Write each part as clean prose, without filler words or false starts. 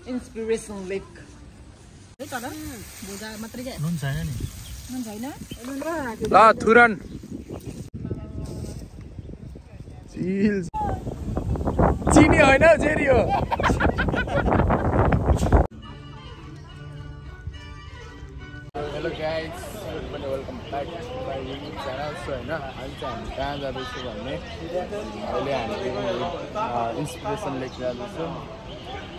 Inspiration लेक है तर भुजा मात्रै के नुन छैन नि नुन छैन ल थुरन चिल चिनी होइन जेरी हो हेलो गाइस सबैले welcome back to my YouTube channel so होइन अहिले चाहिँ हामी कहाँ जाँदैछु भन्ने अहिले हामी इन्सपिरेसन लेक जाँदैछु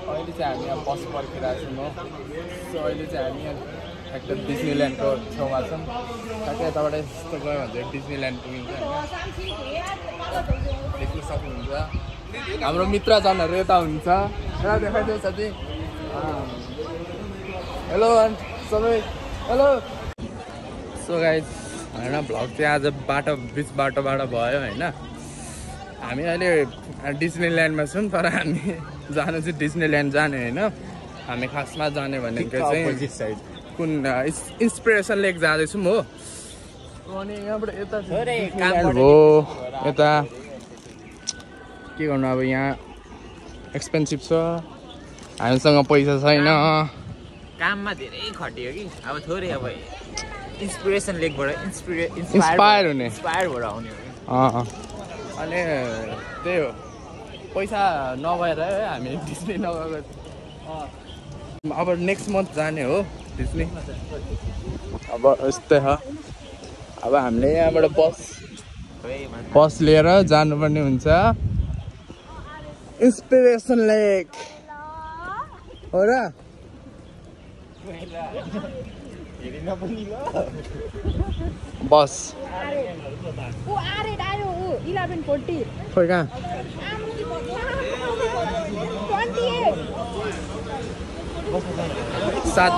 अहिले चाहिँ हामी यहाँ बस पर्खिरहेको छौँ सो अहिले चाहिँ हामी यहाँ ठ्याक्कै डिज्नील्यान्डको छेउमा छौँ ठ्याक्कै यताबाट यस्तो गयो भने चाहिँ डिज्नील्यान्ड पुगिन्छ देख्न सक्नुहुन्छ हाम्रो मित्रजनहरू यता हुन्छ र देखाइदियो साथी हेलो सबै हेलो सो गाइस होइन भ्लग चाहिँ आज बिच बाटोबाट भयो होइन हामी अहिले डिज्नील्यान्डमा छौँ तर हामी जानु चाहिँ डिज्नील्यान्ड जाने होइन हामी खासमा जाने भनेको चाहिँ साइड कुन इन्सपिरेसन लेक जाँदैछौँ हो अनि यहाँबाट यता हो यता के गर्नु अब यहाँ एक्सपेन्सिभ छ हामीसँग पैसा छैन काममा धेरै खटियो कि अब थोरै अब इन्सपिरेसन लेकबाट इन्स्पायर हुने भएर आउने अनि त्यही हो पैसा नभएर हामी डिस्नी नगएको अब नेक्स्ट मन्थ जाने हो डिस्नी अब यस्तै हो अब हामीले यहाँबाट बस लिएर जानुपर्ने हुन्छ इन्सपिरेसन लेक हो र बस खोइ कहाँ $7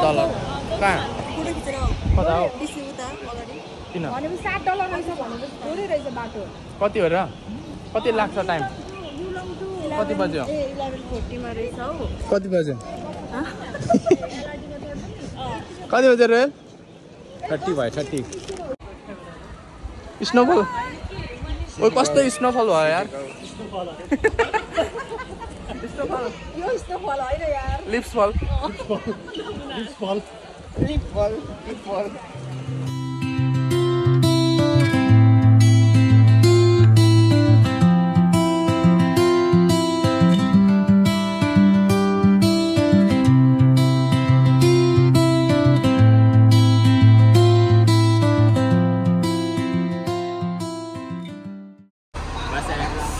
कहाँ कता हो किन कति हो र कति लाग्छ टाइम कति बज्यो कति बज्यो कति बज्यो रोयल 30 भयो 30 स्नोफल ओ कस्तो स्नोफल भयो यार स्नोफल होइन यार लिप्स फल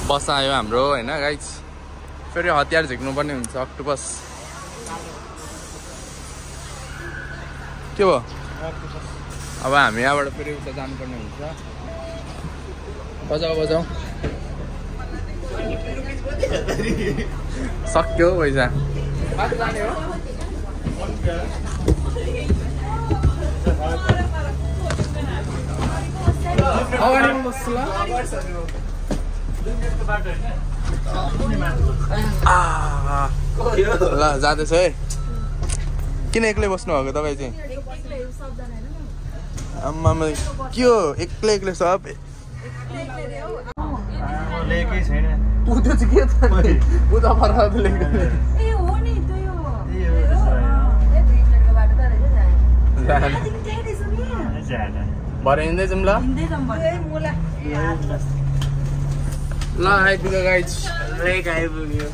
बस आयो हाम्रो होइन गाइस फेरि हतियार झिक्नुपर्ने हुन्छ अक्टोपस के भयो अब हामी यहाँबाट फेरि उता जानुपर्ने हुन्छ बजाऊ सक्यो पैसा ल जाँदैछ है किन एक्लै बस्नु भएको तपाईँ चाहिँ आम्मामा के हो एक्लै सब लेकै छैन उता चाहिँ के छ उता फर्काएर लेख्दैन भरे हिँड्दै जाउँ ल आइपुग्यो गाइस लेक आइपुग्यो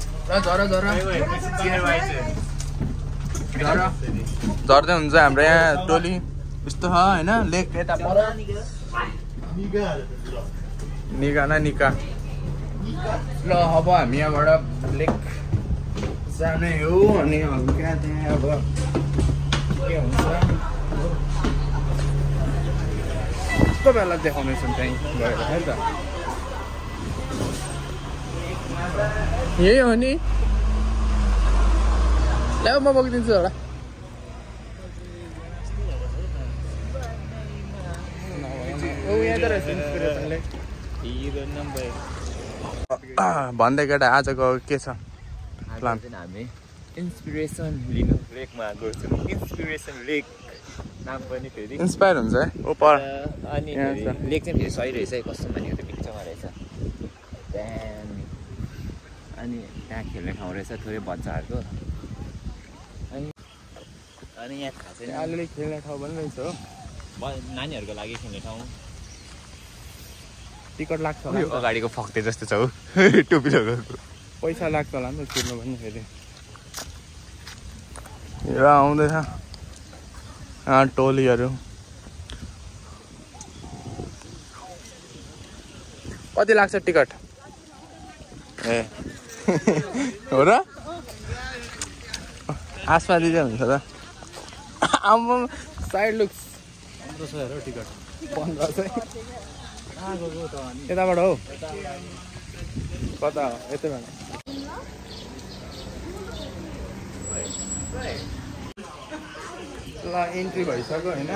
झर्दै हुन्छ हाम्रो यहाँ टोली यस्तो छ होइन लेक यता पर निका ल अब हामी यहाँबाट लेक जाने हो अनि हल्का त्यहाँ अब के हुन्छ कस्तो बेला देखाउनेछौँ त्यहीँ गएर है त यही हो नि ल्याउ म बोकिदिन्छु होला भन्दै केटा आजको के छ प्लान हामी इन्सपिरेसन लिनु लेकमा गएको इन्सपिरेसन लेक नाम पनि फेरि इन्स्पायर हुन्छ है उपर अनि लेक चाहिँ फेरि सही रहेछ है कस्तो मानेको पिक्चरमा रहेछ अनि त्यहाँ खेल्ने ठाउँ रहेछ थोरै बच्चाहरूको अनि यहाँ थाहा छैन अलिअलि खेल्ने ठाउँ पनि रहेछ हो नानीहरूको लागि खेल्ने ठाउँ टिकट लाग्छ होला अगाडिको फक्ते जस्तो छ हौ टोपी लगाएको पैसा लाग्छ होला नि त तिर्नु पनि फेरि यो आउँदैछ टोलीहरू कति लाग्छ टिकट ए हो र आसमा दिँदै हुन्छ त आम्मा साइड लुक्स 1500 हेर टिकट 1500 यताबाट हो कता हो यतैबाट ल इन्ट्री भइसक्यो होइन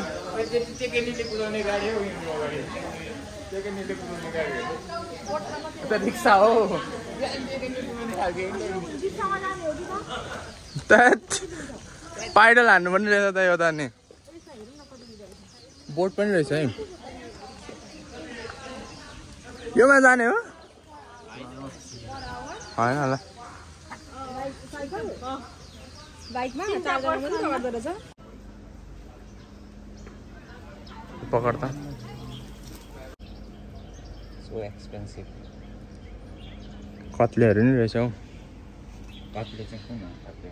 रिक्सा हो पाइडल हान्नु पनि रहेछ त यो त नि बोट पनि रहेछ है योमा जाने हो होइन होला पकड त सो एक्सपेन्सिभ कत्लेहरू नि रहेछ हौ कत्ले चाहिँ कुन हो कत्ले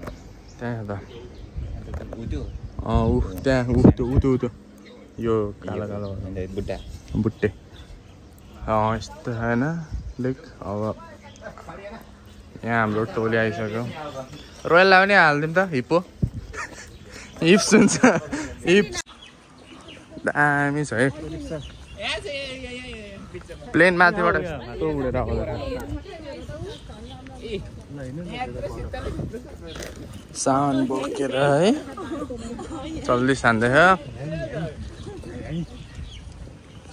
त्यहाँ त उद्यो त्यहाँ ऊ यो कालो कालो बुट्टा बुट्टे यस्तो होइन लेक अब यहाँ हाम्रो टोली आइसक्यो रोयललाई पनि हालिदिउँ त हिप्पो हिप्स हुन्छ हिप्स दामी छ है प्लेन माथिबाट यस्तो उडेर आउँदैन सामान बोकेर है जल्दी सान्दैछ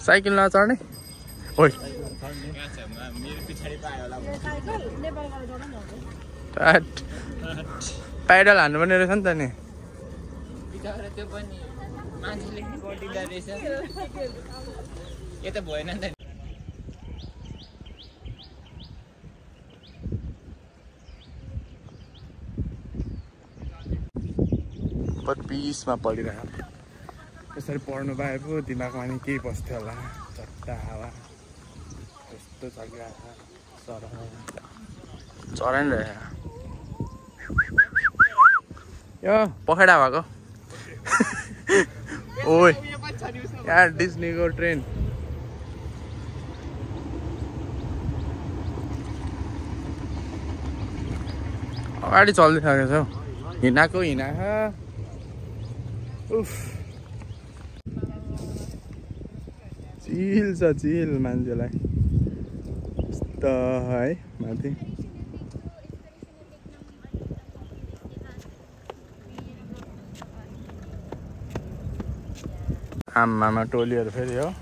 साइकल नचढ्ने ओइ पाइडल हान्नु पनि रहेछ नि त नि यो त भएन नि त पिसमा पढिरहेको यसरी पढ्नु पाए पो दिमागमा नि केही बस्थ्यो होला चट्टा हावा यस्तो चलिरहेको छ चरा नि रहेछ यो पखेडा भएको ओइ यहाँ डिज्नीको ट्रेन अगाडि चल्दिसकेको छ हिँडाएको उफ चिल छ चिल मान्छेलाई यस्तो है माथि आमामा टोलीहरू फेरि हो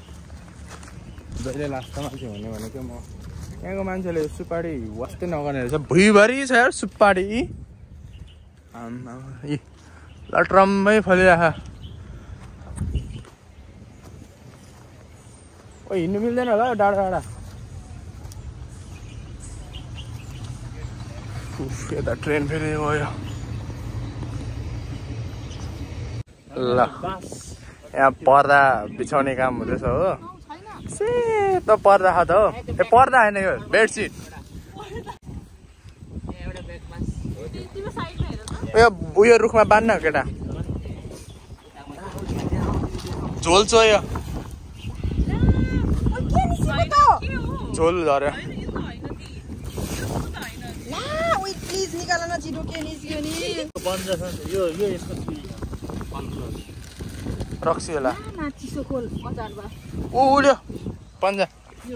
जहिले लास्टमा के हुने भनेको म यहाँको मान्छेले सुपारी वास्तै नगर्ने रहेछ भुइँभरि छ यार सुपारी आमा यी लट्रम्मै फलिरह ओ हिँड्नु मिल्दैन होला डाँडा डाँडा यता ट्रेन फेरि गयो ल यहाँ पर्दा बिछाउने काम हुँदैछ हो सेतो पर्दा छ त हो ए पर्दा होइन यो बेडसिट उयो रुखमा बाँध्न केटा झोल चोयो झोल झऱ्यो रक्सी होला उल्यो पन्जा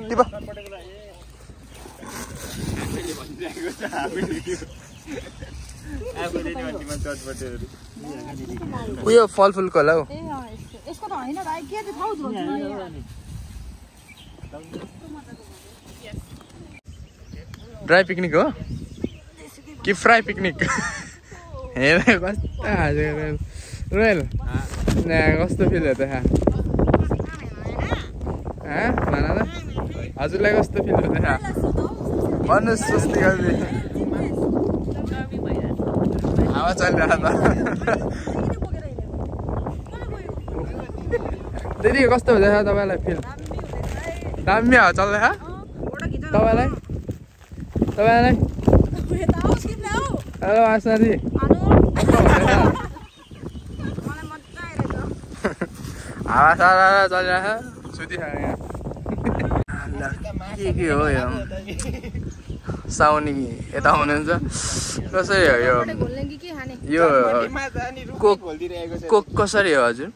टिप उयो फलफुलको होला हौ ड्राई पिकनिक हो कि फ्राई पिकनिक हेर कस्तो रोयल कस्तो फिल हो त भन त हजुरलाई कस्तो फिल हो त भन्नुहोस् स्वस्ति गाजी हावा चलिरहेको त दिदी कस्तो हुँदैछ तपाईँलाई फिल दामी हो चल्दैछ तपाईँलाई हेलो आसनाजी हावा सारा चलिरहेछ सुतिरहेको यहाँ के हो यो साउनी यता हुनुहुन्छ कसरी हो यो कोक कसरी हो हजुर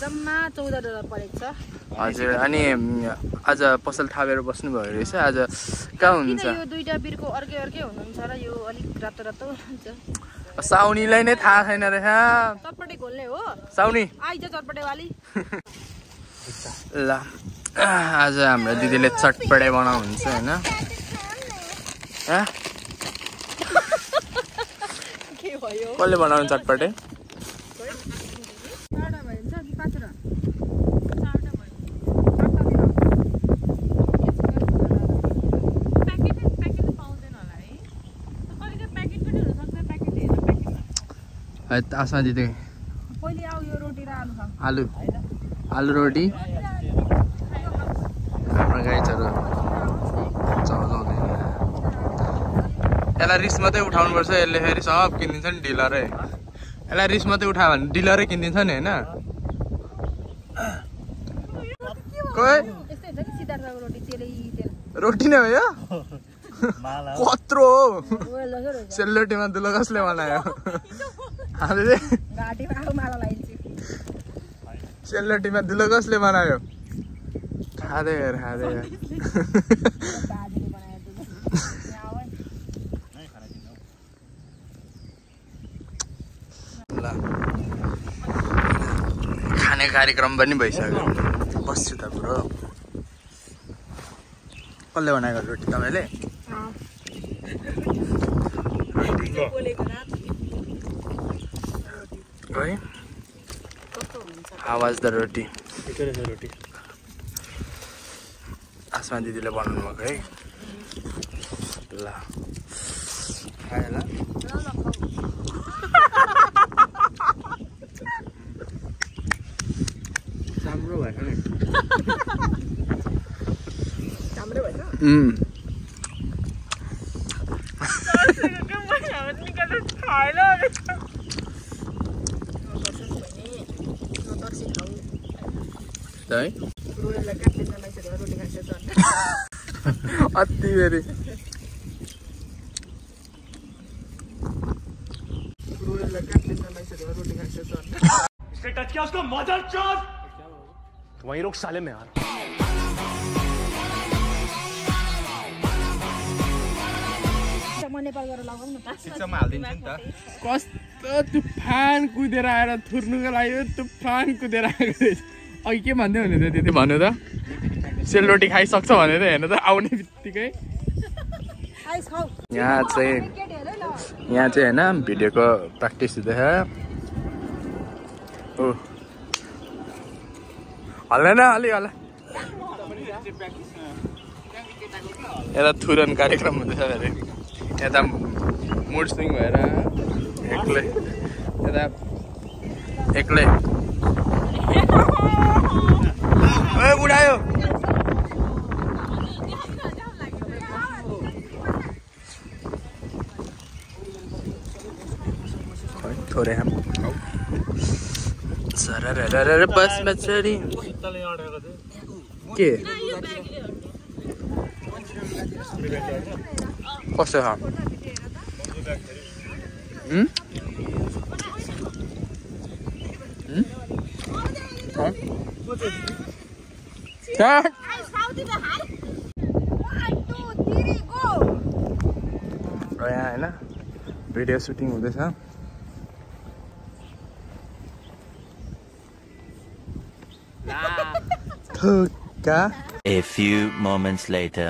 जम्मा 14,000 परेको छ हजुर अनि आज पसल थापेर बस्नुभयो रहेछ आज कहाँ हुनुहुन्छ यो दुईटा बिरको अर्कै अर्कै हुनुहुन्छ र यो अलिक रातो रातो हुन्छ साउनीलाई नै थाहा छैन रहेछ चटपटे घोल्ने हो साउनी आइज चटपटे वाली ल आज हाम्रो दिदीले चटपटे बनाउनुहुन्छ होइन के भयो कसले बनाउनु चटपटे आसमा दिदी पहिले आऊ यो रोटी र आलु खाऊ आलु रोटी हाम्रो गाई चरो चलाउँदैन यसलाई रिस मात्रै उठाउनुपर्छ यसले फेरि सब किनिदिन्छ नि डिलरै यसलाई रिस मात्रै उठायो भने डिलरै किनिदिन्छ नि होइन रोटी नै हो यो कत्रो सेलरोटीमा दुलो कसले बनायो सेलरोटीमा दुलो कसले बनायो खाँदै हेर ल खाने कार्यक्रम पनि भइसक्यो बस्छु त ब्रो कसले बनाएको रोटी तपाईँले है आवाज द रोटी आसमा दिदीले बनाउनु भएको है ल खाए ल राम्रो भएछ नि अति बेरी इसने टच किया उसको मदर चोद वहीं रोक साले में यार कस्तो तुफान कुदेर आएर थुर्नुको लागि तुफान कुदेर आएको अघि के भन्दै हुने त त्यति भन्नु त सेलरोटी खाइसक्छ भने त हेर्नु त आउने बित्तिकै यहाँ चाहिँ होइन भिडियोको प्र्याक्टिस हुँदैछ हो हल्दैन अलि होला यता थुरन कार्यक्रम हुँदैछ अरे यता मुड स्विङ भएर एक्लै बुढायो थोरै हम सरर बस बच्चरी के कस्तो छ यहाँ होइन भिडियो सुटिङ हुँदैछ A few moments later.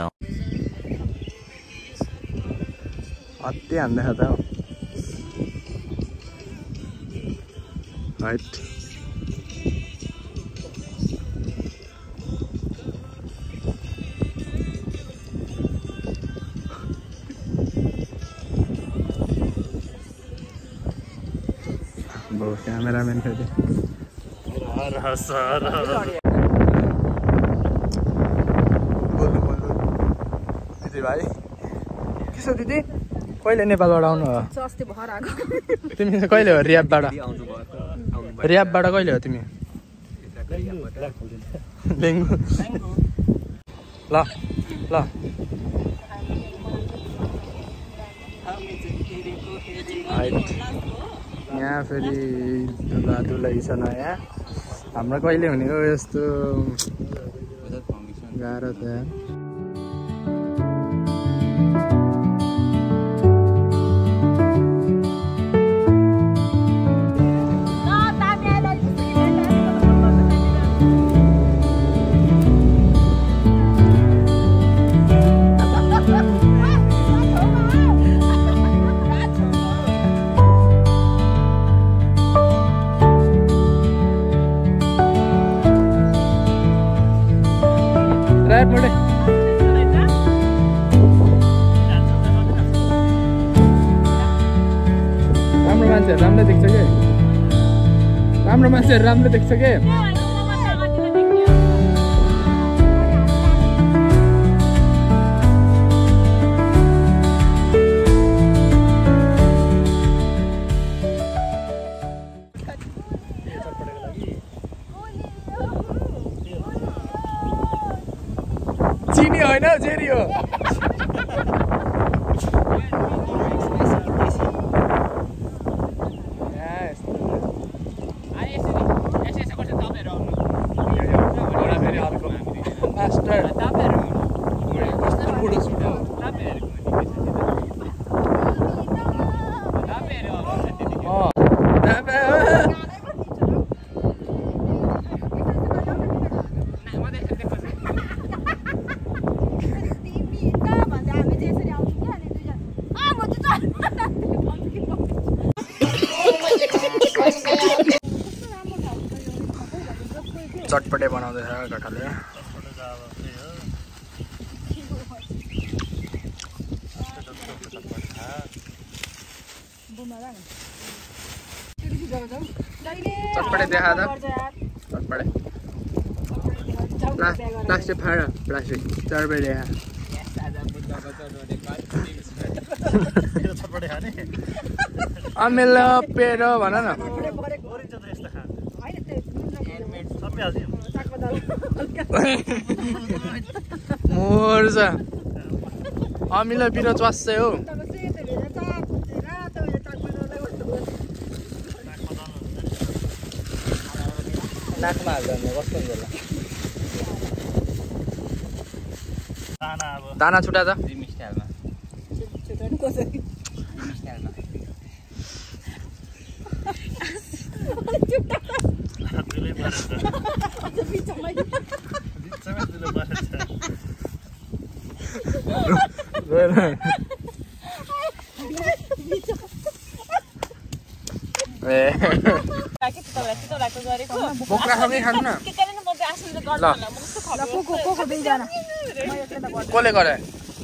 अति हान्दैछ त राइट क्यामेरामैन फेरि दिदी भाइ के छ दिदी कहिले नेपालबाट आउनु हो अस्ति भर आएको तिमी कहिले हो रियाबबाट कहिले हो तिमी डेङ्गु ल ल यहाँ फेरि दुला दुलै छ नयाँ हाम्रो कहिले हुने हो यस्तो गाह्रो छ राम्रो मान्छेहरू राम्रो देख्छ के चिनी होइन जेरी हो चटपटे बनाउँदैछ गठाले चटपटे देखा त चटपटे प्लास्टिक फाड प्लास्टिक चटपटे देखा अमेलो पेरो भन न मोर्छ अमिलो पिरो च्वास्सै हो नाकमा हाल्दा कस्तो हुन्छ दाना छुटा त बोक्रासँगै खानु न कसले गरे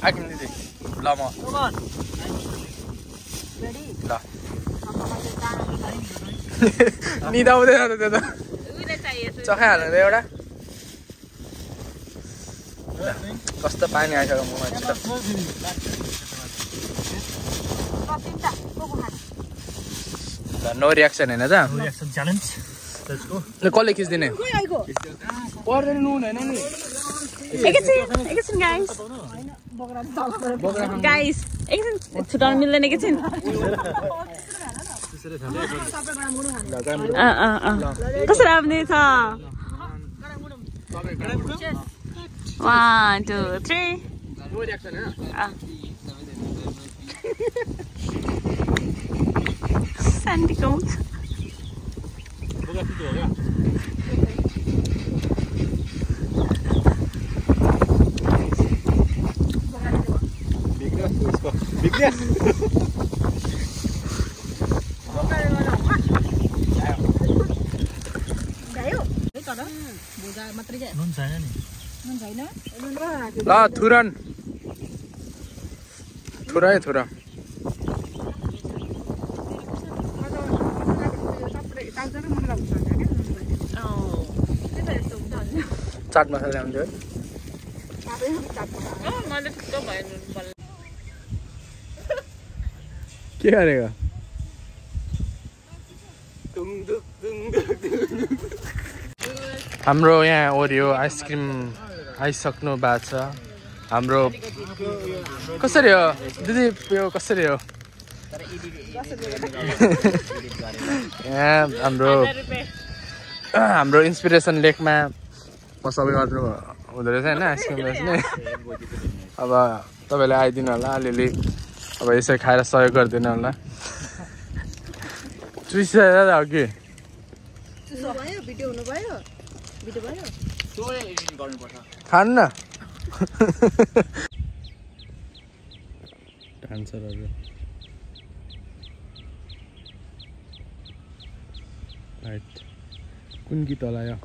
आकिम दिदी ल म ल निदाउँदैन त त्यो त चखाइहाल्नु त एउटा कस्तो पानी आइसक्यो मुखमा नो रियाक्सन होइन त कसले खिच्दिने पर्दैन नुन होइन नि गाइस एकछिन छुटाउन मिल्दैन एकछिन कस्तो राम्रो छ 1 2 3 नो रियाक्सन होइन Sandy ल थुरन थुरा थुरा चाट मसला ल्याउँथ्यो के गरेको हाम्रो यहाँ ओरियो आइसक्रिम आइसक्नु भएको छ हाम्रो कसरी हो दिदी यो कसरी हो यहाँ हाम्रो इन्सपिरेसन लेकमा पसल गर्नु हुँदो रहेछ होइन आइसक्रिम बेच्ने अब तपाईँले आइदिनु होला अलिअलि अब यसै खाएर सहयोग गरिदिनु होला चुइसकेर अघि खानु न डान्सरहरू राइट कुन गीत होला यो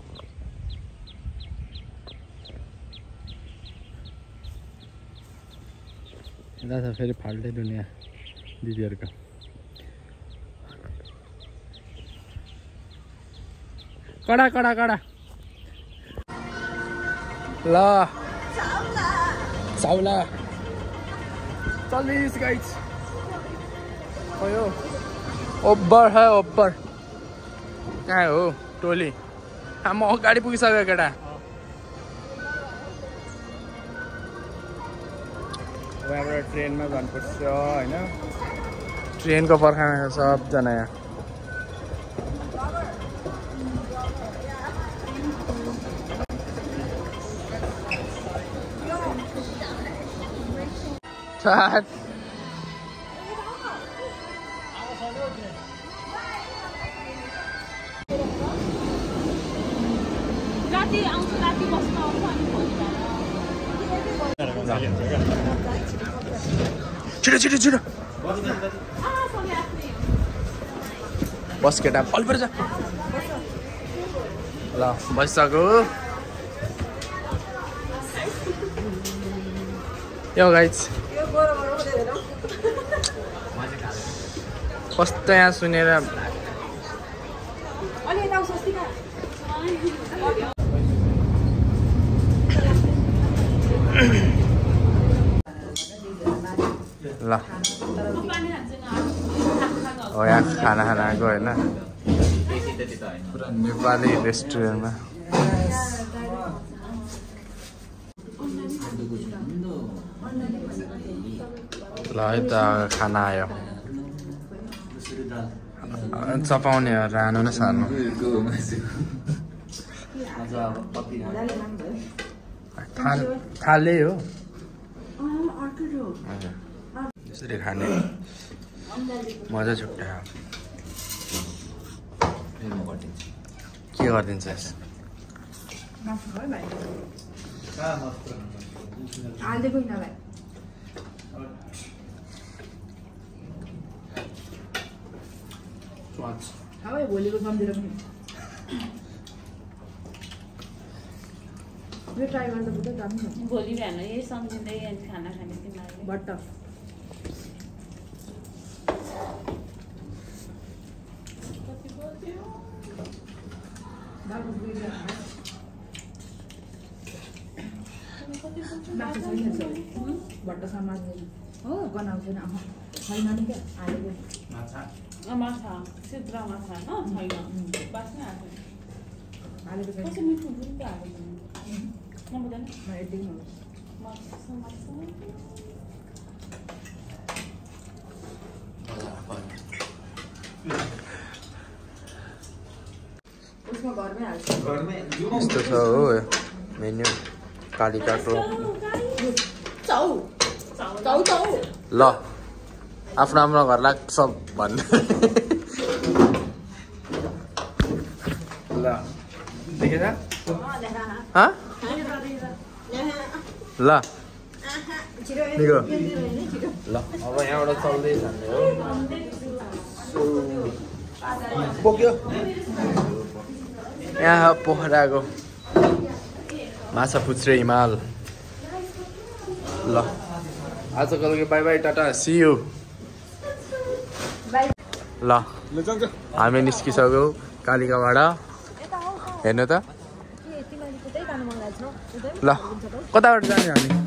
यता छ फेरि फाल्टै दुनियाँ दिदीहरूको कडा कडा कडा ल चाउला चल्दैछ गाइस भयो ओभर है ओभर कहाँ हो टोली म अगाडि पुगिसक्यो केटा अब हाम्रो ट्रेनमा जानुपर्छ होइन ट्रेनको पर्खाइमा छ सबजना यहाँ चाट छिटो छिटो छिटो बस केटा अलिपर जा ल बसिसक्यो यो गाइस कस्तो यहाँ सुनेर ल हो यहाँ खाना आएको होइन पुरा नेपाली रेस्टुरेन्टमा ल है त खाना आयो चपाउने हो रानो नै सार्नु थालै हो यसरी खाने मजा छुट्टै के गरिदिन्छ यस भोलिको सम्झेर पनि यो ट्राई गर्दा बुझ्दै जानु भोलि बिहान यही सम्झिँदै खाना खाने तिमीहरूले बट्ट बट्ट समाज हो बनाउँदैन छैन नि क्या आएको माछा सिद्रा माछा होइन छैन बाँच्नै आएको कसै मिठो पनि त आएको नबुझ्दैन यस्तो छ हो मेन्यु कालिकाको ल आफ्नो आफ्नो घर लाग्छ भन्ने ल देखेर ल निको ल अब यहाँबाट चल्दै जाने हो पोक्यो यहाँ पोखराको माछा पुच्छ्रे हिमाल ल आजकल bye bye tata see you ल हामी निस्किसक्यौँ कालिकाबाट हेर्नु त ल कताबाट जाने हामी